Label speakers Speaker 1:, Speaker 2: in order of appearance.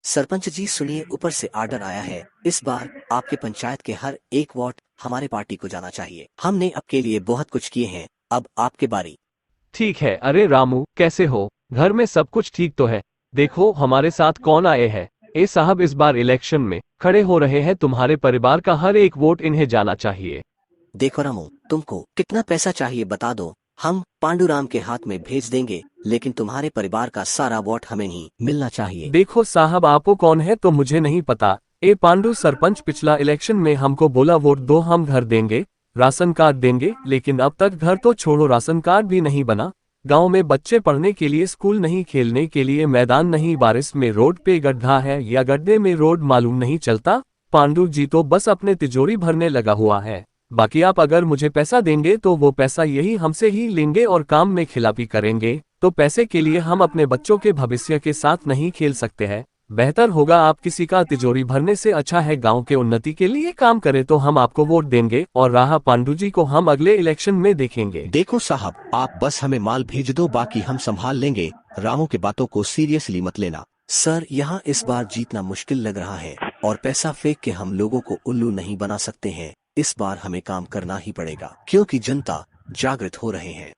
Speaker 1: सरपंच जी सुनिए, ऊपर से आर्डर आया है। इस बार आपके पंचायत के हर एक वोट हमारे पार्टी को जाना चाहिए। हमने आपके लिए बहुत कुछ किए हैं, अब आपके बारी।
Speaker 2: ठीक है। अरे रामू, कैसे हो? घर में सब कुछ ठीक तो है? देखो हमारे साथ कौन आए हैं। ए साहब, इस बार इलेक्शन में खड़े हो रहे हैं, तुम्हारे परिवार का हर एक वोट इन्हें जाना चाहिए।
Speaker 1: देखो रामू, तुमको कितना पैसा चाहिए बता दो, हम पांडुराम के हाथ में भेज देंगे, लेकिन तुम्हारे परिवार का सारा वोट हमें ही मिलना चाहिए।
Speaker 2: देखो साहब, आपको कौन है तो मुझे नहीं पता। ए पांडु सरपंच पिछला इलेक्शन में हमको बोला वोट दो, हम घर देंगे, राशन कार्ड देंगे, लेकिन अब तक घर तो छोड़ो राशन कार्ड भी नहीं बना। गांव में बच्चे पढ़ने के लिए स्कूल नहीं, खेलने के लिए मैदान नहीं, बारिश में रोड पे गड्ढा है या गड्ढे में रोड मालूम नहीं चलता। पांडु जी तो बस अपने तिजोरी भरने लगा हुआ है। बाकी आप अगर मुझे पैसा देंगे तो वो पैसा यही हमसे ही लेंगे और काम में खिलापी करेंगे। तो पैसे के लिए हम अपने बच्चों के भविष्य के साथ नहीं खेल सकते हैं। बेहतर होगा आप किसी का तिजोरी भरने से अच्छा है गांव के उन्नति के लिए काम करे तो हम आपको वोट देंगे, और राह पांडु जी को हम अगले इलेक्शन में देखेंगे।
Speaker 1: देखो साहब, आप बस हमें माल भेज दो, बाकी हम संभाल लेंगे। रामू की बातों को सीरियसली मत लेना। सर, यहाँ इस बार जीतना मुश्किल लग रहा है और पैसा फेंक के हम लोगों को उल्लू नहीं बना सकते हैं। इस बार हमें काम करना ही पड़ेगा क्योंकि जनता जागृत हो रहे हैं।